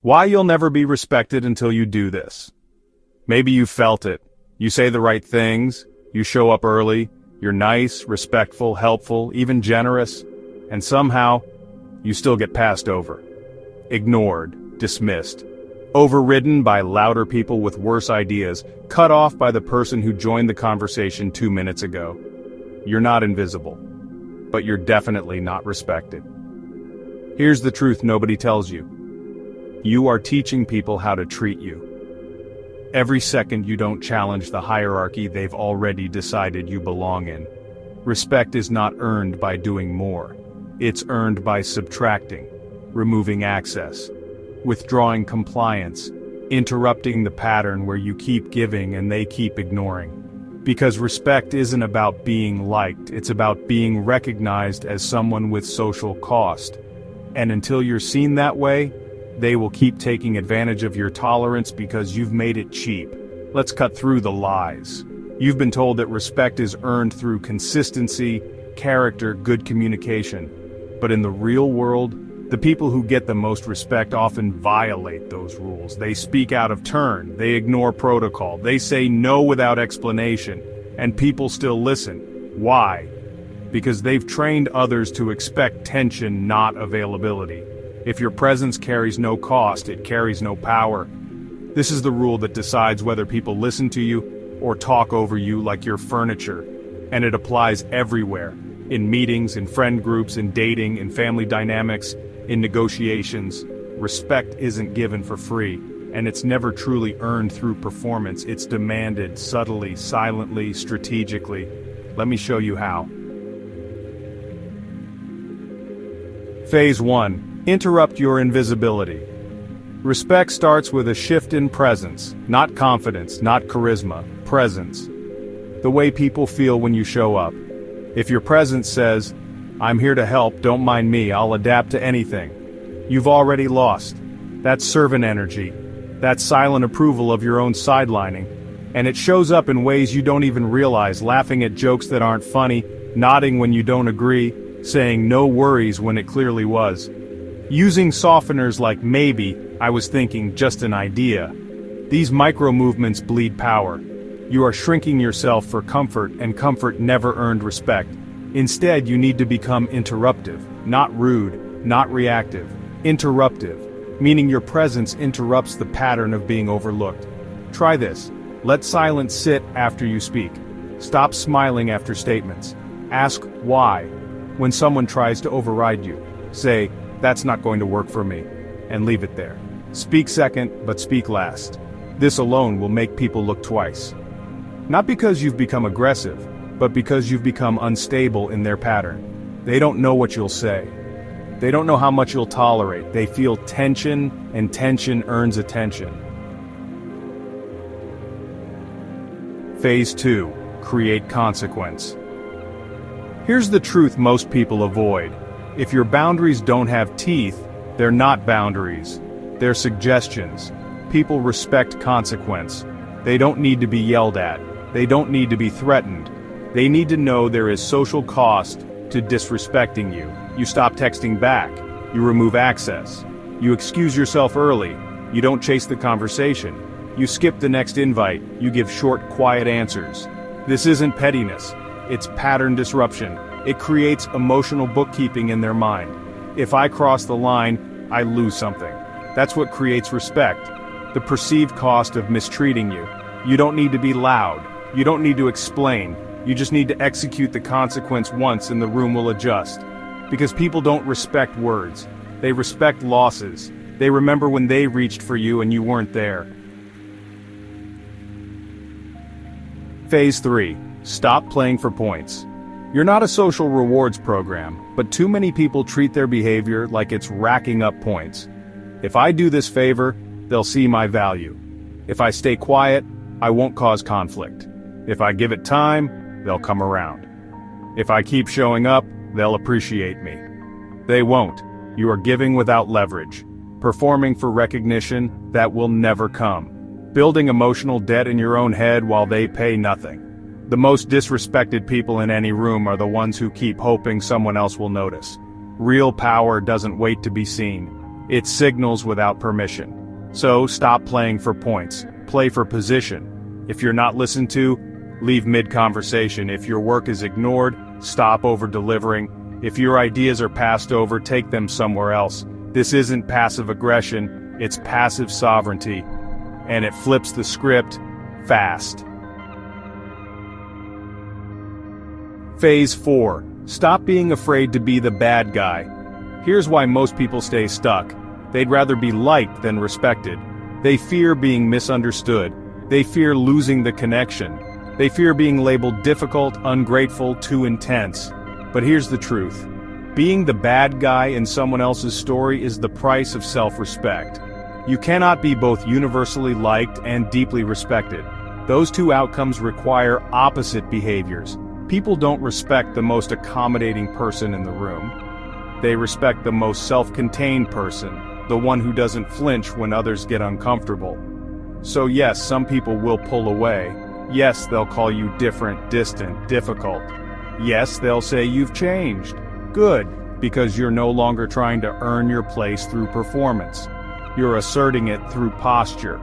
Why you'll never be respected until you do this. Maybe you felt it. You say the right things, you show up early, you're nice, respectful, helpful, even generous, and somehow, you still get passed over. Ignored, dismissed, overridden by louder people with worse ideas, cut off by the person who joined the conversation 2 minutes ago. You're not invisible, but you're definitely not respected. Here's the truth nobody tells you. You are teaching people how to treat you. Every second you don't challenge the hierarchy they've already decided you belong in. Respect is not earned by doing more. It's earned by subtracting, removing access, withdrawing compliance, interrupting the pattern where you keep giving and they keep ignoring. Because respect isn't about being liked, it's about being recognized as someone with social cost. And until you're seen that way, they will keep taking advantage of your tolerance because you've made it cheap. Let's cut through the lies. You've been told that respect is earned through consistency, character, good communication. But in the real world, the people who get the most respect often violate those rules. They speak out of turn, they ignore protocol, they say no without explanation, and people still listen. Why? Because they've trained others to expect tension, not availability. If your presence carries no cost, it carries no power. This is the rule that decides whether people listen to you or talk over you like you're furniture. And it applies everywhere. In meetings, in friend groups, in dating, in family dynamics, in negotiations. Respect isn't given for free, and it's never truly earned through performance. It's demanded subtly, silently, strategically. Let me show you how. Phase 1. Interrupt your invisibility. Respect starts with a shift in presence, not confidence, not charisma, presence. The way people feel when you show up. If your presence says, "I'm here to help, don't mind me, I'll adapt to anything," you've already lost. That's servant energy. That's silent approval of your own sidelining. And it shows up in ways you don't even realize, laughing at jokes that aren't funny, nodding when you don't agree, saying no worries when it clearly was. Using softeners like maybe, I was thinking, just an idea. These micro-movements bleed power. You are shrinking yourself for comfort, and comfort never earned respect. Instead, you need to become interruptive, not rude, not reactive. Interruptive, meaning your presence interrupts the pattern of being overlooked. Try this. Let silence sit after you speak. Stop smiling after statements. Ask why. When someone tries to override you, say, "That's not going to work for me," and leave it there. Speak second, but speak last. This alone will make people look twice. Not because you've become aggressive, but because you've become unstable in their pattern. They don't know what you'll say. They don't know how much you'll tolerate. They feel tension, and tension earns attention. Phase 2. Create consequence. Here's the truth most people avoid. If your boundaries don't have teeth, they're not boundaries. They're suggestions. People respect consequence. They don't need to be yelled at. They don't need to be threatened. They need to know there is social cost to disrespecting you. You stop texting back. You remove access. You excuse yourself early. You don't chase the conversation. You skip the next invite. You give short, quiet answers. This isn't pettiness. It's pattern disruption. It creates emotional bookkeeping in their mind. If I cross the line, I lose something. That's what creates respect. The perceived cost of mistreating you. You don't need to be loud. You don't need to explain. You just need to execute the consequence once and the room will adjust. Because people don't respect words. They respect losses. They remember when they reached for you and you weren't there. Phase 3. Stop playing for points. You're not a social rewards program, but too many people treat their behavior like it's racking up points. If I do this favor, they'll see my value. If I stay quiet, I won't cause conflict. If I give it time, they'll come around. If I keep showing up, they'll appreciate me. They won't. You are giving without leverage. Performing for recognition that will never come. Building emotional debt in your own head while they pay nothing. The most disrespected people in any room are the ones who keep hoping someone else will notice. Real power doesn't wait to be seen. It signals without permission. So stop playing for points, play for position. If you're not listened to, leave mid-conversation. If your work is ignored, stop over-delivering. If your ideas are passed over, take them somewhere else. This isn't passive aggression, it's passive sovereignty. And it flips the script fast. Phase 4. Stop being afraid to be the bad guy. Here's why most people stay stuck. They'd rather be liked than respected. They fear being misunderstood. They fear losing the connection. They fear being labeled difficult, ungrateful, too intense. But here's the truth. Being the bad guy in someone else's story is the price of self-respect. You cannot be both universally liked and deeply respected. Those two outcomes require opposite behaviors. People don't respect the most accommodating person in the room. They respect the most self-contained person, the one who doesn't flinch when others get uncomfortable. So yes, some people will pull away. Yes, they'll call you different, distant, difficult. Yes, they'll say you've changed. Good, because you're no longer trying to earn your place through performance. You're asserting it through posture.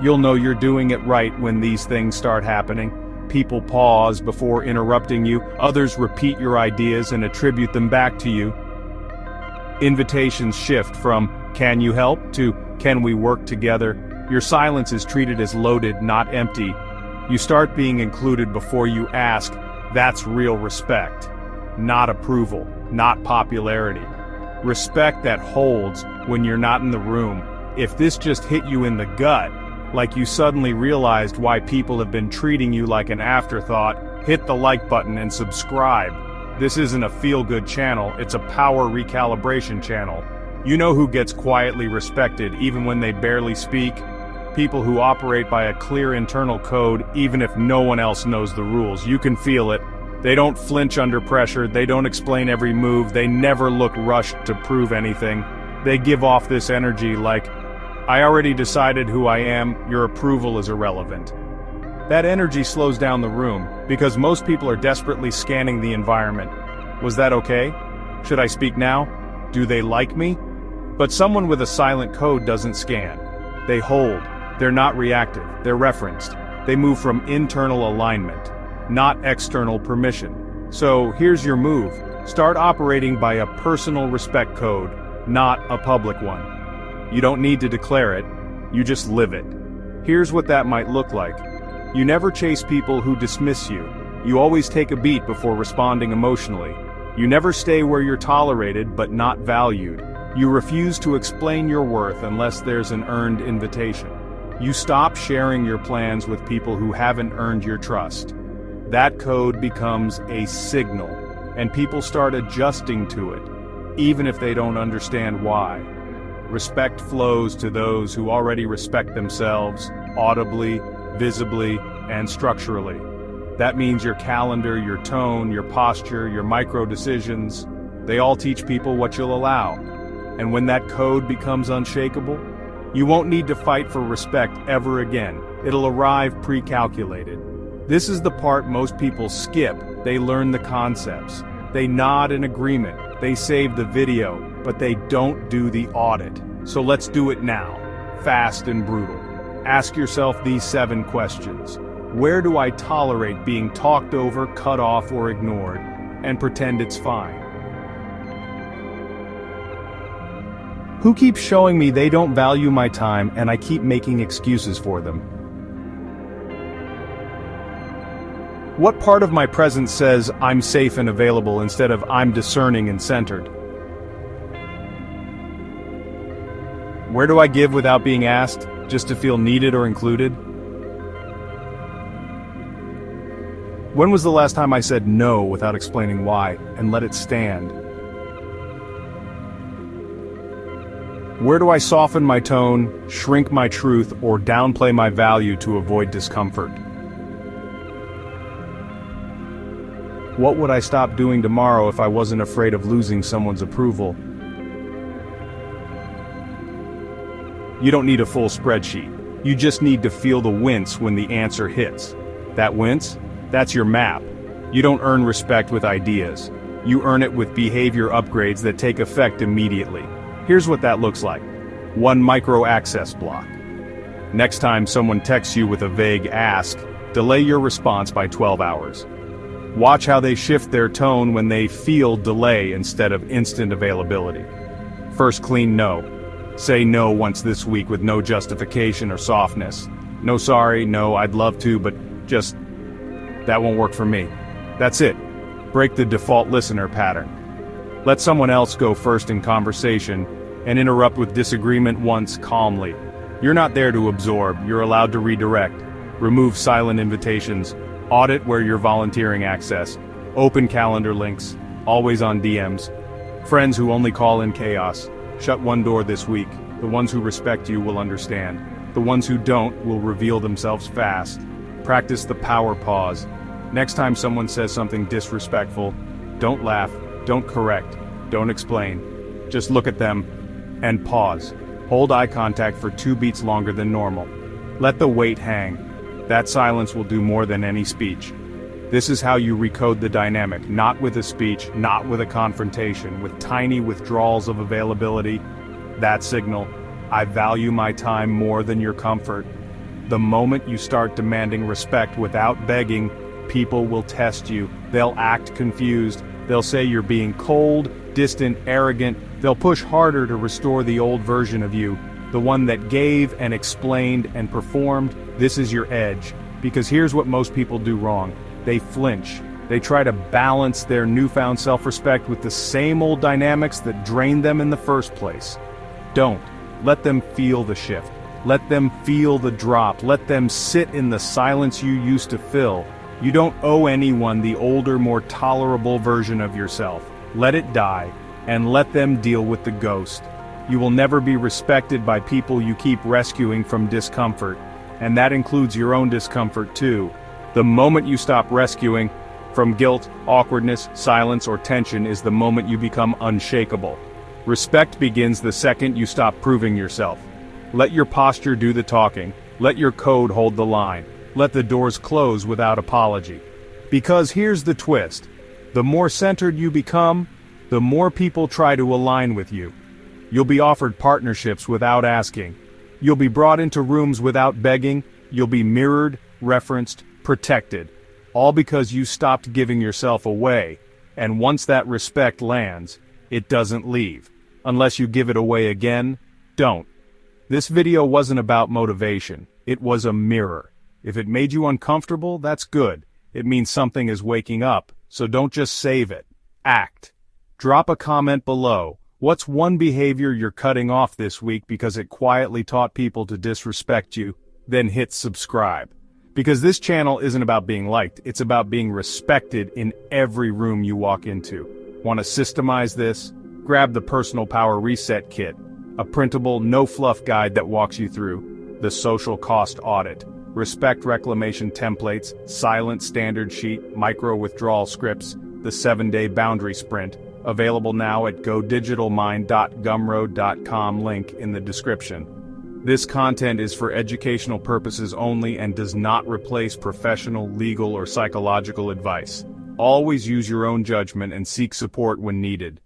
You'll know you're doing it right when these things start happening. People pause before interrupting you, others repeat your ideas and attribute them back to you. Invitations shift from, "Can you help?" to, "Can we work together?" Your silence is treated as loaded, not empty. You start being included before you ask. That's real respect. Not approval, not popularity. Respect that holds when you're not in the room. If this just hit you in the gut, like you suddenly realized why people have been treating you like an afterthought, hit the like button and subscribe. This isn't a feel-good channel, it's a power recalibration channel. You know who gets quietly respected even when they barely speak? People who operate by a clear internal code even if no one else knows the rules. You can feel it. They don't flinch under pressure, they don't explain every move, they never look rushed to prove anything. They give off this energy like, "I already decided who I am, your approval is irrelevant." That energy slows down the room, because most people are desperately scanning the environment. Was that okay? Should I speak now? Do they like me? But someone with a silent code doesn't scan. They hold. They're not reactive. They're referenced. They move from internal alignment, not external permission. So here's your move. Start operating by a personal respect code, not a public one. You don't need to declare it, you just live it. Here's what that might look like. You never chase people who dismiss you. You always take a beat before responding emotionally. You never stay where you're tolerated but not valued. You refuse to explain your worth unless there's an earned invitation. You stop sharing your plans with people who haven't earned your trust. That code becomes a signal, and people start adjusting to it, even if they don't understand why. Respect flows to those who already respect themselves, audibly, visibly, and structurally. That means your calendar, your tone, your posture, your micro-decisions, they all teach people what you'll allow. And when that code becomes unshakable, you won't need to fight for respect ever again. It'll arrive pre-calculated. This is the part most people skip. They learn the concepts. They nod in agreement. They save the video, but they don't do the audit. So let's do it now. Fast and brutal. Ask yourself these 7 questions. Where do I tolerate being talked over, cut off, or ignored, and pretend it's fine? Who keeps showing me they don't value my time and I keep making excuses for them? What part of my presence says I'm safe and available instead of I'm discerning and centered? Where do I give without being asked, just to feel needed or included? When was the last time I said no without explaining why, and let it stand? Where do I soften my tone, shrink my truth, or downplay my value to avoid discomfort? What would I stop doing tomorrow if I wasn't afraid of losing someone's approval? You don't need a full spreadsheet. You just need to feel the wince when the answer hits. That wince? That's your map. You don't earn respect with ideas. You earn it with behavior upgrades that take effect immediately. Here's what that looks like. 1 micro-access block. Next time someone texts you with a vague ask, delay your response by 12 hours. Watch how they shift their tone when they feel delay instead of instant availability. First, clean no. Say no once this week with no justification or softness. No sorry, no I'd love to, but just, that won't work for me. That's it. Break the default listener pattern. Let someone else go first in conversation and interrupt with disagreement once calmly. You're not there to absorb, you're allowed to redirect. Remove silent invitations. Audit where you're volunteering access. Open calendar links. Always on DMs. Friends who only call in chaos. Shut one door this week. The ones who respect you will understand. The ones who don't will reveal themselves fast. Practice the power pause. Next time someone says something disrespectful, don't laugh, don't correct, don't explain. Just look at them and pause. Hold eye contact for 2 beats longer than normal. Let the weight hang. That silence will do more than any speech. This is how you recode the dynamic, not with a speech, not with a confrontation, with tiny withdrawals of availability. That signal, I value my time more than your comfort. The moment you start demanding respect without begging, people will test you. They'll act confused. They'll say you're being cold, distant, arrogant. They'll push harder to restore the old version of you, the one that gave and explained and performed. This is your edge. Because here's what most people do wrong. They flinch. They try to balance their newfound self-respect with the same old dynamics that drained them in the first place. Don't. Let them feel the shift. Let them feel the drop. Let them sit in the silence you used to fill. You don't owe anyone the older, more tolerable version of yourself. Let it die, and let them deal with the ghost. You will never be respected by people you keep rescuing from discomfort, and that includes your own discomfort too. The moment you stop rescuing from guilt, awkwardness, silence, or tension is the moment you become unshakable. Respect begins the second you stop proving yourself. Let your posture do the talking. Let your code hold the line. Let the doors close without apology. Because here's the twist. The more centered you become, the more people try to align with you. You'll be offered partnerships without asking. You'll be brought into rooms without begging. You'll be mirrored, referenced, protected. All because you stopped giving yourself away. And once that respect lands, it doesn't leave. Unless you give it away again, don't. This video wasn't about motivation. It was a mirror. If it made you uncomfortable, that's good. It means something is waking up, so don't just save it. Act. Drop a comment below. What's one behavior you're cutting off this week because it quietly taught people to disrespect you? Then hit subscribe. Because this channel isn't about being liked, it's about being respected in every room you walk into. Want to systemize this? Grab the Personal Power Reset Kit, a printable, no-fluff guide that walks you through the social cost audit, respect reclamation templates, silent standard sheet, micro-withdrawal scripts, the 7-day boundary sprint, available now at godigitalmind.gumroad.com, link in the description. This content is for educational purposes only and does not replace professional, legal, or psychological advice. Always use your own judgment and seek support when needed.